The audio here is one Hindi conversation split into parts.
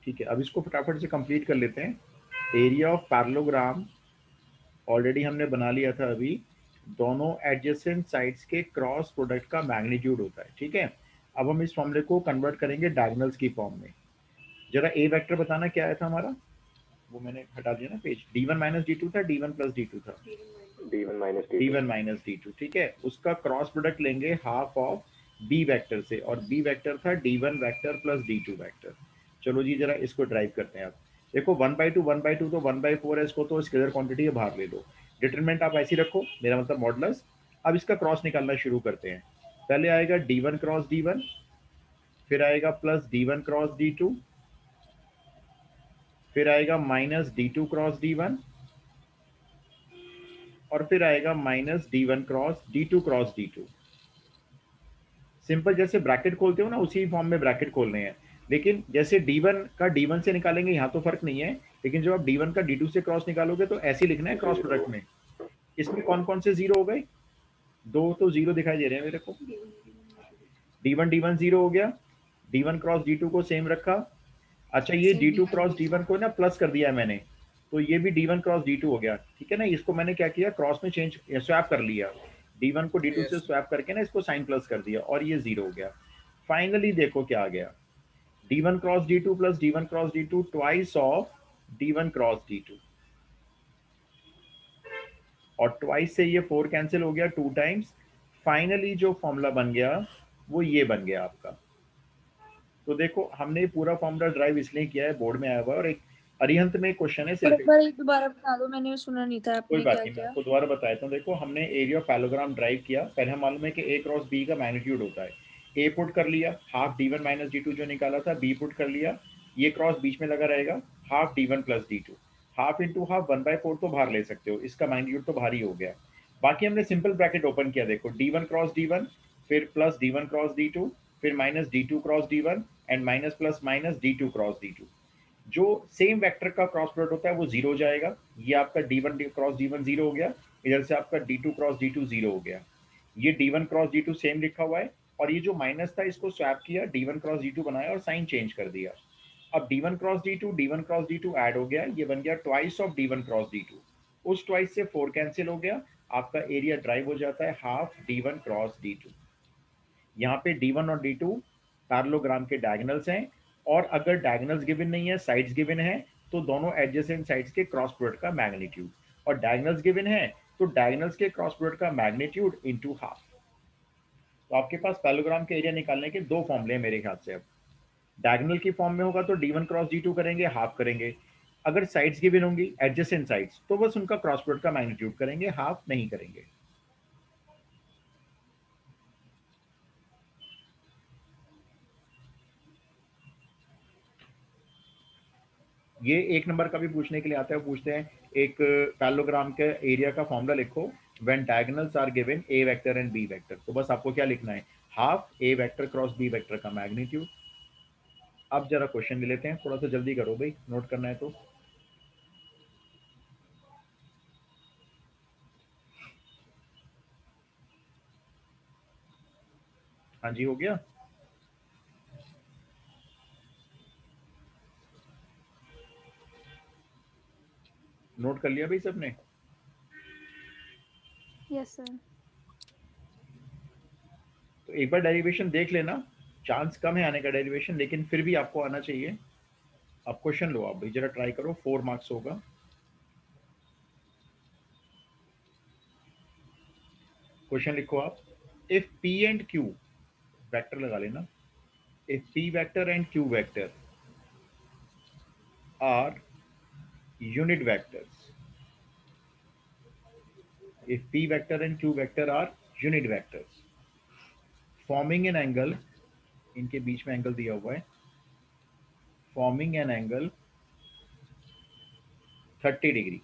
ठीक है, अब इसको फटाफट से कंप्लीट कर लेते हैं। एरिया ऑफ पैरेललोग्राम ऑलरेडी हमने बना लिया था अभी, दोनों एडजेसेंट साइड्स के क्रॉस प्रोडक्ट का मैग्नीट्यूड होता है। ठीक है, अब हम इस फॉर्मूले को कन्वर्ट करेंगे डायगोनल्स की फॉर्म में। जरा ए वेक्टर बताना क्या आया था हमारा, वो मैंने हटा दिया ना page. d1 minus D to था, d1 प्लस डी टू था, D1 minus D2। d1 minus D to. ठीक है, उसका क्रॉस प्रोडक्ट लेंगे हाफ ऑफ बी वेक्टर से, और बी वेक्टर था d1 vector plus d2 vector. चलो जी जरा इसको ड्राइव करते हैं। आप देखो 1/2 तो 1/4 है, इसको तो स्केलर क्वांटिटी है, बाहर ले लो। डिटरमिनेंट आप ऐसे ही रखो, मेरा मतलब मॉडुलस। अब इसका क्रॉस निकालना शुरू करते हैं। पहले आएगा d1 क्रॉस d1, फिर आएगा प्लस d1 क्रॉस d2, फिर आएगा माइनस d2 क्रॉस d1, और फिर आएगा minus d1 cross d2 cross d2। Simple जैसे ब्रैकेट खोलते हो ना, उसी फॉर्म में ब्रैकेट खोलने हैं। लेकिन जैसे d1 का d1 से निकालेंगे यहाँ तो फर्क नहीं है, लेकिन जब आप d1 का d2 से क्रॉस निकालोगे तो ऐसे ही लिखना है क्रॉस जीरो। प्रोडक्ट में। इसमें कौन कौन से जीरो हो गए, दो तो जीरो दिखाई दे रहे हैं मेरे को। d1 जीरो हो गया, d1 क्रॉस d2 को सेम रखा। अच्छा, ये d2 क्रॉस d1 को ना प्लस कर दिया है मैंने, तो ये भी d1 क्रॉस d2 हो गया। ठीक है ना, इसको मैंने क्या किया, क्रॉस में चेंज स्वैप कर लिया, d1 को d2 से यस स्वैप करके ना इसको साइन प्लस कर दिया, और ये जीरो हो गया। फाइनली देखो क्या आ गया, d1 cross d2 plus d1 cross d2 twice of d1 cross d2, और ट्वाइस से ये 4 कैंसिल हो गया 2 टाइम्स। फाइनली जो फॉर्मूला बन गया वो ये बन गया आपका। तो देखो हमने पूरा फॉर्मूला ड्राइव इसलिए किया है, बोर्ड में आया हुआ है, और एक अरिहंत में क्वेश्चन है और सिर्फ। एक बार एक दोबारा बता दो, मैंने सुना नहीं था कोई आपने बात क्या नहीं, मैं किया। आपको दोबारा बताया हूँ। देखो हमने एरिया ऑफ पैरेललोग्राम ड्राइव किया। पहले हम मालूम है कि ए क्रॉस बी का मैग्नीट्यूड होता है। ए पुट कर लिया, हाफ d1 माइनस d2 जो निकाला था, बी पुट कर लिया, ये क्रॉस बीच में लगा रहेगा, half d1 plus d2। Half into half 1/4 तो बाहर ले सकते हो, इसका मैग्नीट्यूड तो भारी हो गया। बाकी हमने सिंपल ब्रैकेट ओपन किया, देखो d1 क्रॉस d1, फिर प्लस d1 क्रॉस d2, फिर minus d2 cross d1, and minus plus minus d2 cross d2। जो सेम वेक्टर का क्रॉस प्रोडक्ट होता है वो जीरो हो जाएगा। ये आपका d1 क्रॉस d1 जीरो हो गया, इधर से आपका d2 क्रॉस d2 जीरो हो गया। ये d1 क्रॉस d2 सेम लिखा हुआ है, और ये जो माइनस था इसको स्वैप किया, d1 क्रॉस d2 बनाया और साइन चेंज कर दिया। अब d1 क्रॉस d2 ऐड हो गया, ये बन गया twice of d1 cross d2। उस ट्वाइस से 4 कैंसिल हो गया, आपका एरिया ड्राइव हो जाता है हाफ d1 क्रॉस d2। यहाँ पे d1 और d2 पैरेललोग्राम के डायगोनल्स हैं, और अगर डायगोनल्स गिवन नहीं है, साइड्स गिवन है, तो दोनों एडजेसेंट साइड्स के क्रॉस प्रोडक्ट का मैग्नीट्यूड, और डायगोनल्स गिवन है तो डायगोनल्स के क्रॉस प्रोडक्ट का मैग्नीट्यूड इनटू हाफ। तो आपके पास पैरेललोग्राम के एरिया निकालने के दो फॉर्मूले हैं मेरे ख्याल से। अब डायगोनल की फॉर्म में होगा तो d1 क्रॉस d2 करेंगे, हाफ करेंगे। अगर साइड्स गिवन होंगी एडजेसेंट साइड्स, तो बस उनका क्रॉस प्रोडक्ट का मैग्नीट्यूड करेंगे, हाफ नहीं करेंगे। ये एक नंबर का भी पूछने के लिए आता है, पूछते हैं एक पैरेललोग्राम के एरिया का फॉर्मूला लिखो when diagonals are given A vector and B vector. तो बस आपको क्या लिखना है, half A vector cross B vector का मैग्नीट्यूड। अब जरा क्वेश्चन ले लेते हैं, थोड़ा सा जल्दी करो भाई, नोट करना है तो। हाँ जी, हो गया। नोट कर लिया भाई सबने। Yes sir. तो एक बार डेरिवेशन देख लेना, चांस कम है आने का डेरिवेशन, लेकिन फिर भी आपको आना चाहिए। अब क्वेश्चन लो आप भाई, जरा ट्राई करो, 4 मार्क्स होगा। क्वेश्चन लिखो आप, if P and Q, vector लगा लेना, if P vector and Q vector are unit vectors, if p vector and q vector are unit vectors forming an angle, इनके बीच में एंगल दिया हुआ है, forming an angle 30 degree,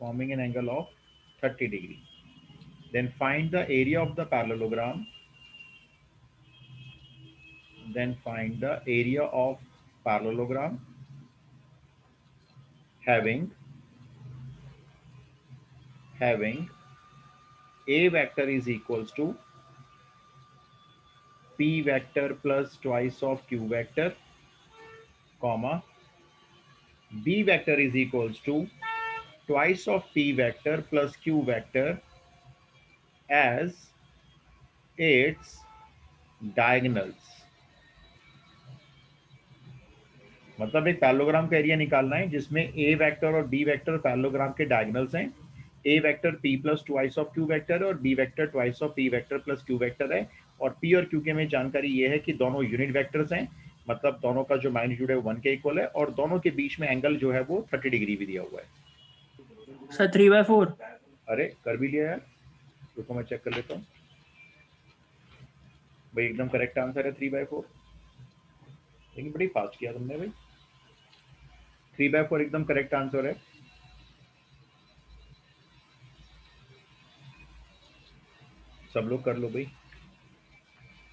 forming an angle of 30 degree, then find the area of the parallelogram, then find the area of parallelogram having a vector is equals to p vector plus twice of q vector comma b vector is equals to twice of p vector plus q vector as its diagonals। मतलब एक पैरेललोग्राम का एरिया निकालना है जिसमें ए वेक्टर और बी वेक्टर पैरेललोग्राम के डायगोनल्स हैं। A vector P plus twice of Q vector है और B vector twice of P vector plus Q vector है। और पी और क्यू के में जानकारी ये है कि दोनों यूनिट वेक्टर्स हैं, मतलब दोनों का जो मैग्नीट्यूड है 1 के इक्वल है और दोनों के बीच में एंगल जो है वो 30 डिग्री भी दिया हुआ है। सर 3/4। अरे कर भी लिया यार, रुको मैं चेक कर लेता हूँ भाई। एकदम करेक्ट आंसर है 3/4, लेकिन बड़ी फास्ट किया तुमने भाई। 3/4 एकदम करेक्ट आंसर है। सब लोग कर लो भाई,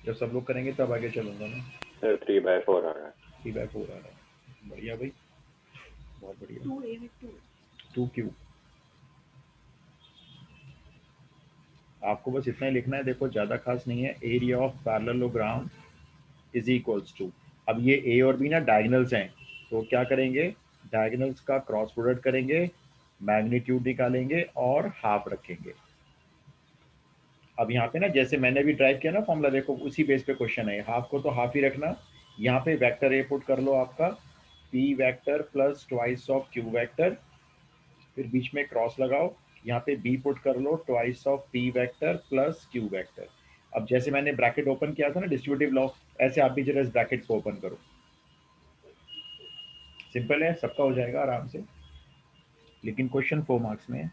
जब सब लोग करेंगे तब आगे चलूंगा मैं। सर 3/4 आ रहा है। 3/4 आ रहा है, बढ़िया भाई, बहुत बढ़िया। 2q। आपको बस इतना ही लिखना है, देखो ज्यादा खास नहीं है। Area of parallelogram is equals to, अब ये ए और बी ना डायगोनल्स हैं, तो क्या करेंगे, डायगोनल्स का क्रॉस प्रोडक्ट करेंगे, मैग्नीट्यूड निकालेंगे और हाफ रखेंगे। अब यहाँ पे ना जैसे मैंने भी ड्राइव किया ना फॉर्मूला, देखो उसी बेस पे क्वेश्चन है। हाफ को तो हाफ ही रखना। यहाँ पे वेक्टर ए पुट कर लो आपका, P vector plus twice of Q vector, फिर बीच में क्रॉस लगाओ। यहाँ पे बी पुट कर लो twice of P vector plus Q vector. अब जैसे मैंने ब्रैकेट ओपन किया था ना डिस्ट्रीब्यूटिव लॉ, ऐसे आप भी जरा इस ब्रैकेट को ओपन करो। सिंपल है, सबका हो जाएगा आराम से, लेकिन क्वेश्चन 4 मार्क्स में है।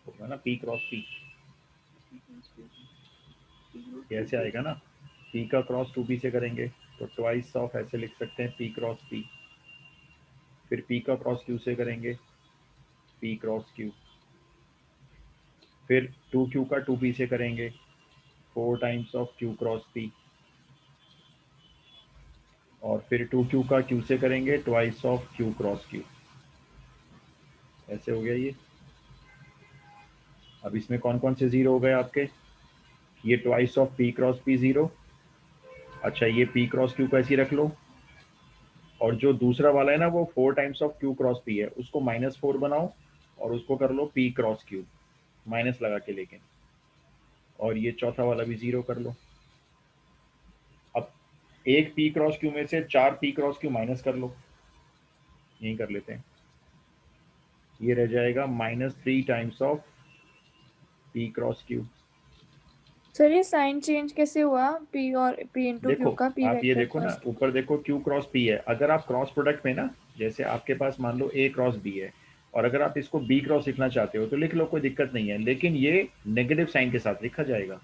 होगा ना पी क्रॉस पी, कैसे आएगा ना, पी का क्रॉस 2p से करेंगे तो ट्वाइस ऑफ ऐसे लिख सकते हैं पी क्रॉस पी, फिर पी का क्रॉस क्यू से करेंगे पी क्रॉस क्यू, फिर 2q का 2p से करेंगे 4 times of q cross p, और फिर 2q का q से करेंगे twice of q cross q। ऐसे हो गया ये। अब इसमें कौन कौन से जीरो हो गए आपके, ये twice of p cross p zero. अच्छा ये p क्रॉस q को ऐसे ही रख लो, और जो दूसरा वाला है ना वो 4 times of q cross p है, उसको -4 बनाओ और उसको कर लो p क्रॉस q, माइनस लगा के लेकिन, और ये चौथा वाला भी जीरो कर लो। अब एक p क्रॉस q में से 4 p क्रॉस q माइनस कर लो, यही कर लेते हैं। ये रह जाएगा -3 times of p cross q। Sir ये साइन चेंज कैसे हुआ, पी और पी इंटू देखो क्यू का, पी आप ये वेक्टर देखो ना फर्स्ट। ऊपर देखो q क्रॉस p है, अगर आप क्रॉस प्रोडक्ट में ना, जैसे आपके पास मान लो a क्रॉस b है, और अगर आप इसको b क्रॉस लिखना चाहते हो तो लिख लो, कोई दिक्कत नहीं है, लेकिन ये नेगेटिव साइन के साथ लिखा जाएगा।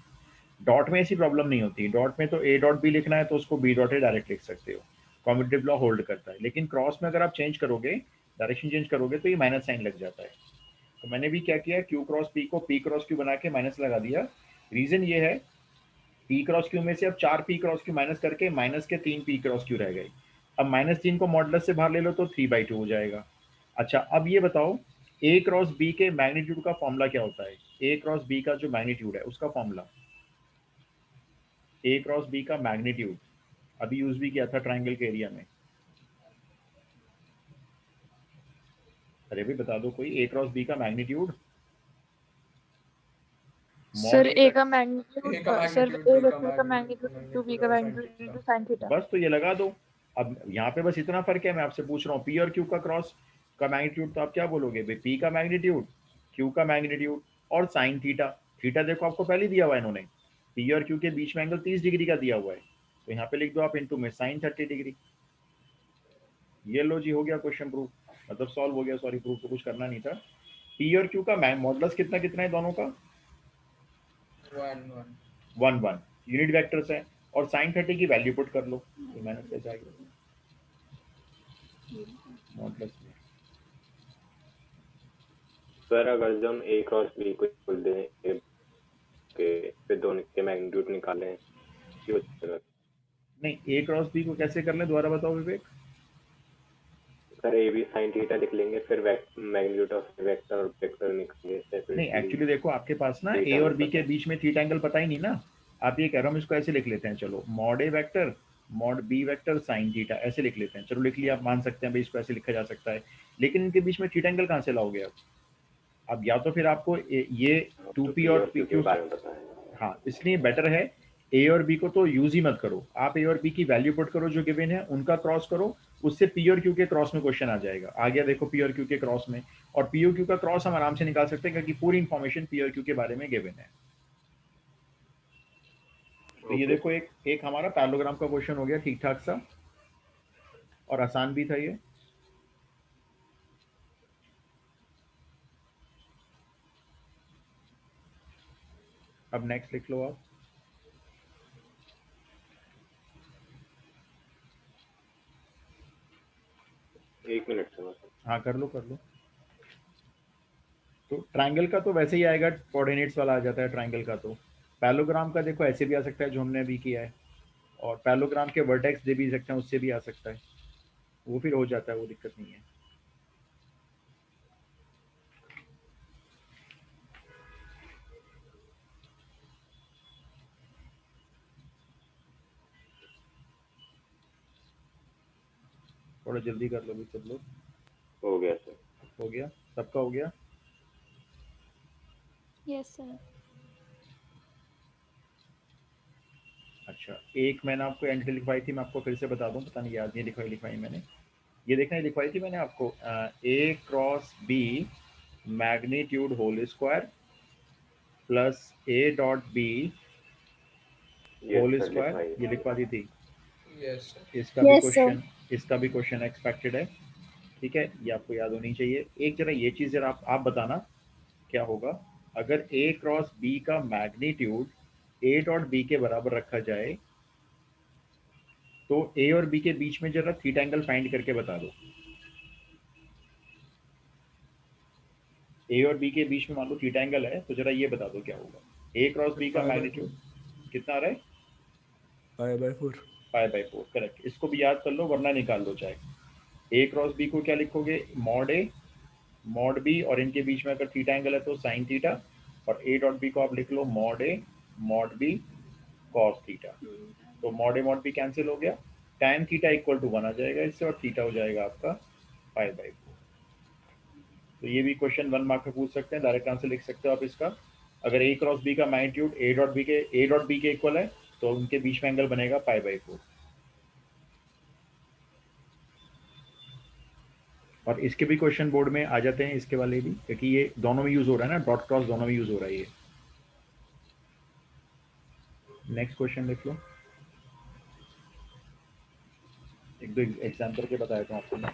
डॉट में ऐसी प्रॉब्लम नहीं होती, डॉट में तो a डॉट b लिखना है तो उसको b डॉट ए डायरेक्ट लिख सकते हो, कॉम्यूटेटिव लॉ होल्ड करता है। लेकिन क्रॉस में अगर आप चेंज करोगे, डायरेक्शन चेंज करोगे तो ये माइनस साइन लग जाता है। तो मैंने भी क्या किया, q क्रॉस p को p क्रॉस q बना के माइनस लगा दिया। रीजन ये है, p क्रॉस q में से अब 4 p क्रॉस q माइनस करके माइनस के 3 p क्रॉस q रह गए। अब -3 को मॉडुलस से बाहर ले लो तो 3/2 हो जाएगा। अच्छा अब ये बताओ, a क्रॉस b के मैग्नीट्यूड का फॉर्मूला क्या होता है, a क्रॉस b का जो मैग्नीट्यूड है उसका फॉर्मूला, a क्रॉस b का मैग्नीट्यूड अभी यूज भी किया था ट्राइंगल के एरिया में। अरे भाई बता दो कोई, a क्रॉस b का मैग्नीट्यूड। सर मॉड ए का मैग्नीट्यूड, ए का सर मैग्नीट्यूड, ए बी का वेक्टर का मैग्नीट्यूड मैग्नीट्यूड इंटू बी का plus sign magnitude theta. Into sine theta. बस तो ये लगा दो। अब यहाँ पे बस इतना फर्क है, मैं आपसे पूछ रहा हूँ p और q का क्रॉस का मैग्नीट्यूड, तो आप क्या बोलोगे भाई, p का मैग्नीट्यूड, q का मैग्नीट्यूड और साइन थीटा। थीटा देखो आपको पहले दिया हुआ है इन्होंने, p और q के बीच में एंगल 30 डिग्री का दिया हुआ है, तो यहाँ पे लिख दो आप इंटू में साइन 30 डिग्री। ये लो जी, हो गया क्वेश्चन प्रूफ, मतलब सॉल्व हो गया, सॉरी प्रूफ तो कुछ करना नहीं था। पी और क्यू का मॉडुलस कितना कितना है दोनों का? 1 1 1 1 यूनिट वेक्टर्स है। और साइन 30 की वैल्यू पुट कर लो, तो माइनस कैसे आ गया मॉडुलस में। सर अगर जो हम ए क्रॉस बी को बोल दें के फिर दोनों के मैग्नीट्यूड निकालें ये हो जाएगा। नहीं, ए क्रॉस बी को कैसे कर लें, दोबारा बताओ Vivek. Sir A B sine theta लिख लेंगे, फिर मैग्नीट्यूड ऑफ वेक्टर और वेक्टर निकालेंगे नहीं, सेपरेटली। एक्चुअली देखो आपके पास ना थीटा ए और में बी पता के है। बीच में थीटा एंगल पता ही नहीं ना। आप ये कह रहे हो, हम इसको ऐसे लिख लेते हैं, चलो mod A vector mod B vector sine theta ऐसे लिख लेते हैं। चलो लिख लिया, आप मान सकते हैं भाई इसको ऐसे लिखा जा सकता है। लेकिन इनके बीच में थीटा एंगल कहाँ से लाओगे आप? अब या तो फिर आपको ये टू तो पी पी और और पी क्यू के क्यू, बारे में पता है। हाँ, इसलिए बेटर है ए और बी को तो यूज ही मत करो। आप ए और बी की वैल्यू पुट करो जो गिवन है, उनका क्रॉस करो, उससे पी और क्यू के क्रॉस में क्वेश्चन आ जाएगा। आ गया देखो पी और क्यू के क्रॉस में, और पी और क्यू का क्रॉस हम आराम से निकाल सकते हैं क्योंकि पूरी इंफॉर्मेशन पी और क्यू के बारे में गिवन है। तो ये ओके देखो एक हमारा पैरेललोग्राम का क्वेश्चन हो गया ठीक ठाक सा, और आसान भी था ये। अब नेक्स्ट लिख लो आप। एक मिनट से बस। हाँ कर लो कर लो। तो ट्रायंगल का तो वैसे ही आएगा, कोऑर्डिनेट्स वाला आ जाता है ट्रायंगल का। तो पैरेललोग्राम का देखो ऐसे भी आ सकता है जो हमने अभी किया है, और पैरेललोग्राम के वर्टेक्स दे भी सकते हैं, उससे भी आ सकता है, वो फिर हो जाता है, वो दिक्कत नहीं है। थोड़ा जल्दी कर लो भी सब लोग। हो गया सर। हो गया, सबका हो गया। Yes sir. अच्छा, एक मैंने आपको एंड पे लिखवाई थी, मैं आपको फिर से बता दूं, पता नहीं याद नहीं लिखवाई मैंने। ये देखना, ये लिखवाई थी मैंने आपको, A cross B magnitude whole square plus A dot B yes whole sir square, लिखवाइए। ये लिखवा दी थी। Yes sir. Yes sir. इसका भी क्वेश्चन एक्सपेक्टेड है। ठीक है, ये आपको याद होनी चाहिए। एक जरा ये चीज़ जरा आप बताना क्या होगा अगर ए क्रॉस बी का मैग्नीट्यूड ए डॉट बी के बराबर रखा जाए, तो ए और बी के बीच में जरा थीटा एंगल फाइंड करके बता दो। ए और बी के बीच में मान लो थीटा एंगल है, तो जरा ये बता दो क्या होगा। ए क्रॉस बी का मैग्नीट्यूड कितना आ रहा है? π/4। π/4, करेक्ट। इसको भी याद कर लो वरना निकाल लो चाहे। ए क्रॉस बी को क्या लिखोगे, मॉड ए मॉड बी, और इनके बीच में अगर थीटा एंगल है तो साइन थीटा, और ए डॉट बी को आप लिख लो mod A mod B cos theta. तो मॉड बी कैंसिल हो गया, tan थीटा इक्वल टू 1 आ जाएगा इससे, और थीटा हो जाएगा आपका π/4। तो ये भी क्वेश्चन 1 मार्क में पूछ सकते हैं, डायरेक्ट आंसर लिख सकते हो आप इसका। अगर ए क्रॉस बी का मैग्नीट्यूड ए डॉट बी के इक्वल है, तो उनके बीच में एंगल बनेगा π/4। और इसके भी क्वेश्चन बोर्ड में आ जाते हैं, इसके वाले भी, क्योंकि ये दोनों में यूज हो रहा है ना, डॉट क्रॉस दोनों में यूज हो रहा है ये। नेक्स्ट क्वेश्चन लिख लो। एक दो एग्जाम करके बताया था आपको मैं।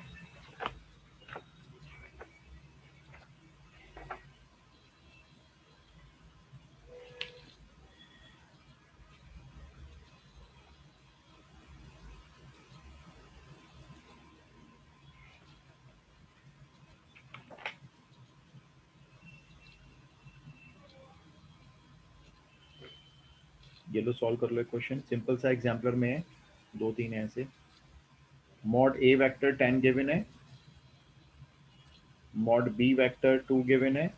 ये लो सॉल्व कर लो एक क्वेश्चन, सिंपल सा एग्जाम्पलर में है, 2-3 है ऐसे। मॉड ए वेक्टर 10 गिवन है, मॉड बी वेक्टर 2 गिवन है,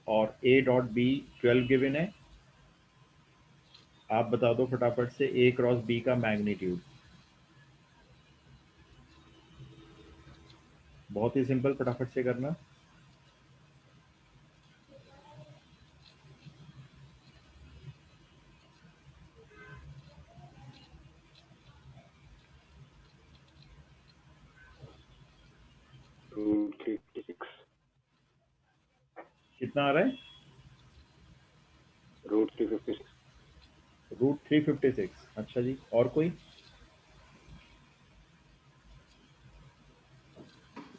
और ए डॉट बी 12 गिवन है। आप बता दो फटाफट से ए क्रॉस बी का मैग्नीट्यूड। बहुत ही सिंपल, फटाफट से करना। रूट 356। कितना आ रहा है? रूट 356। रूट 356। अच्छा जी, और कोई?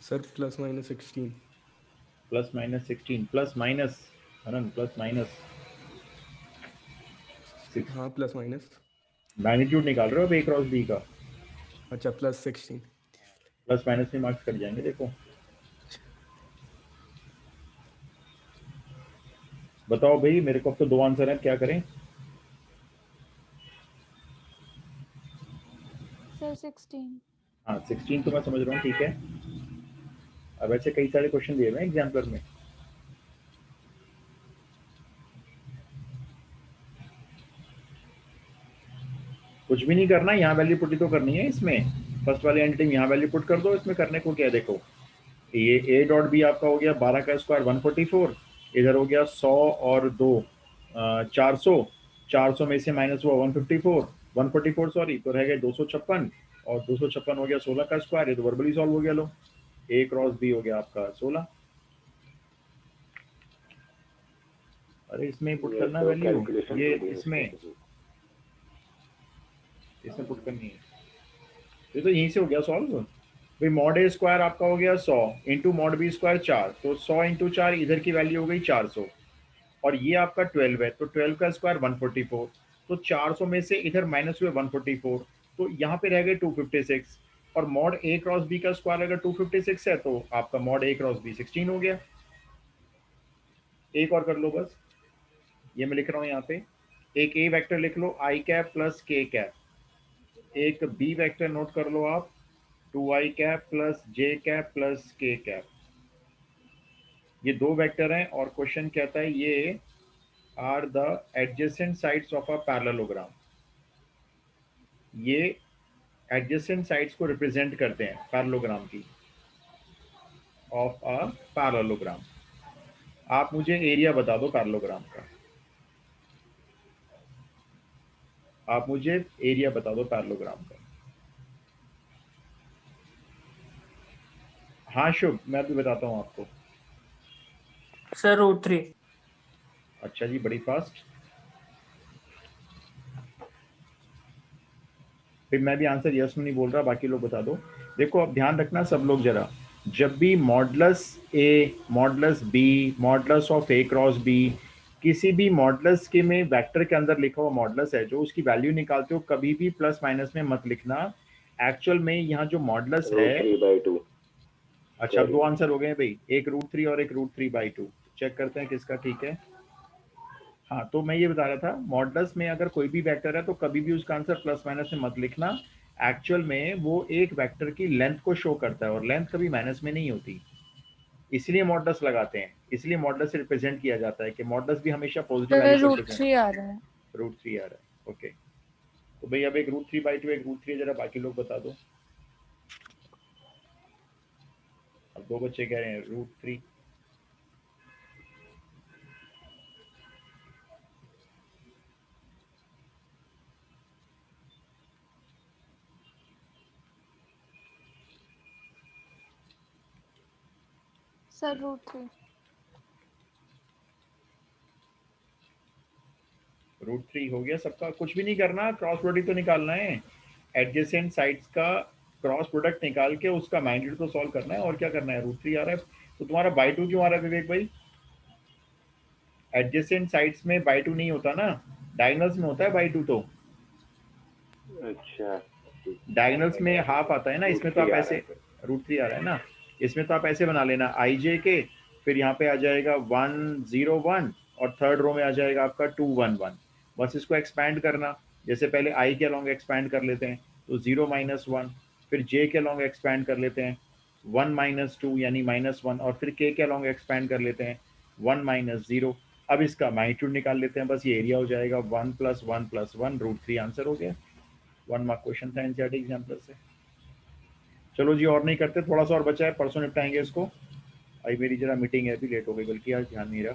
Sir ±16। Plus minus 16 plus minus अनंत प्लस माइनस हाँ प्लस माइनस। मैग्नीट्यूड निकाल रहे हो अब ए क्रॉस बी का, अच्छा +16। प्लस माइनस में मार्क्स कट जाएंगे। देखो बताओ भाई, मेरे को अब तो 2 आंसर हैं, क्या करें? सर 16। हाँ 16 तो मैं समझ रहा हूँ, ठीक है। अब ऐसे कई सारे क्वेश्चन दिए हुए हैं एग्जाम्पलर में। कुछ भी नहीं करना, यहाँ वैल्यू पुट ही तो करनी है इसमें। फर्स्ट वाले एंटिटी में यहाँ वैल्यू पुट कर दो, इसमें करने को क्या है देखो। ये ए डॉट बी आपका हो गया 12 का स्क्वायर 144, इधर हो गया 100 और 2 400, 400 में से माइनस हुआ 154, 144 सॉरी, तो रह गए 256, और 256 हो गया 16 का स्क्वायर, ये तो वर्बली सॉल्व हो गया। लो ए क्रॉस बी हो गया आपका 16। अरे इसमें पुट ये करना तो वैल्यू, कैलकुलेशन ये थोड़ी इसमें मुश्किल पुट करनी है। ये तो यहीं से हो गया सॉल्व भाई। मॉड ए स्क्वायर आपका हो गया 100 इंटू मॉड बी स्क्वायर 4, तो 100 इंटू 4 इधर की वैल्यू हो गई 400, और ये आपका 12 है, तो 12 का स्क्वायर 144, तो 400 में से इधर माइनस हुए 144, तो यहाँ पे रह गए 256, और मॉड ए क्रॉस बी का स्क्वायर अगर 256 है तो आपका मॉड ए क्रॉस बी 16 हो गया। एक और कर लो बस, ये मैं लिख रहा हूँ यहाँ पे। एक ए वेक्टर लिख लो I cap plus K cap, एक बी वेक्टर नोट कर लो आप 2i cap plus J cap plus K cap. ये 2 वेक्टर हैं, और क्वेश्चन कहता है ये are the adjacent sides of a parallelogram. ये एडजेसेंट साइड्स को रिप्रेजेंट करते हैं पैरेललोग्राम की, ऑफ अ पैरेललोग्राम। आप मुझे एरिया बता दो पैरेललोग्राम का, आप मुझे एरिया बता दो पैरेललोग्राम का। हाँ शुभ, मैं भी बताता हूँ आपको। सर √3। अच्छा जी, बड़ी फास्ट। फिर मैं भी आंसर यस में नहीं बोल रहा, बाकी लोग बता दो। देखो अब ध्यान रखना सब लोग जरा, जब भी modulus A modulus B modulus of A cross B, किसी भी मॉडलस के में वेक्टर के अंदर लिखा हुआ मॉडलस है जो उसकी वैल्यू निकालते हो, कभी भी प्लस माइनस में मत लिखना। एक्चुअल में यहाँ जो मॉडलस है, √3/2। अच्छा अब 2 आंसर हो गए भाई, एक √3 और एक √3/2। चेक करते हैं किसका ठीक है। हाँ तो मैं ये बता रहा था, मॉडलस में अगर कोई भी वेक्टर है तो कभी भी उसका आंसर प्लस माइनस में मत लिखना। एक्चुअल में वो एक वेक्टर की लेंथ को शो करता है, और लेंथ कभी माइनस में नहीं होती, इसलिए मॉडलस लगाते हैं, इसलिए मॉडलस से रिप्रेजेंट किया जाता है कि मॉडलस भी हमेशा पॉजिटिव सर वैल्यू को रिप्रेजेंट। √3 आ रहा है। √3 आ रहा है, ओके। तो भाई अब एक √3/2 एक √3 जरा बाकी लोग बता दो। अब 2 बच्चे कह रहे हैं √3। सर √3। √3 हो गया सबका, कुछ भी नहीं करना, क्रॉस प्रोडक्ट तो निकालना है। एडजेसेंट साइड्स का क्रॉस प्रोडक्ट निकाल के उसका मैग्नीट्यूड तो सॉल्व करना है, और क्या करना है। √3 आ रहा है, तो तुम्हारा /2 क्यों आ रहा है विवेक भाई? एडजेसेंट साइड्स में /2 नहीं होता ना, डायगोनल्स में होता है /2। तो अच्छा डायगोनल्स में हाफ आता है ना, इसमें तो आप √3 आ रहा ऐसे, है। √3 आ रहा है ना, इसमें तो आप ऐसे बना लेना आई जे के, फिर यहाँ पे आ जाएगा 101, और थर्ड रो में आ जाएगा आपका 211। बस इसको एक्सपैंड करना, जैसे पहले आई के अलॉन्ग एक्सपैंड कर लेते हैं तो 0 - 1, फिर जे के अलॉन्ग एक्सपैंड कर लेते हैं 1 - 2 यानी -1, और फिर के अलॉन्ग एक्सपैंड कर लेते हैं 1 - 0। अब इसका मैग्नीट्यूड निकाल लेते हैं, बस ये एरिया हो जाएगा 1 + 1 + 1 √3। आंसर हो गया। 1 मार्क क्वेश्चन था एनसीईआरटी एग्जाम्पल से। चलो जी और नहीं करते, थोड़ा सा और बचा है, परसों निपटाएंगे इसको। अभी मेरी जरा मीटिंग है, अभी लेट हो गई, बल्कि आज ध्यान नहीं रहा।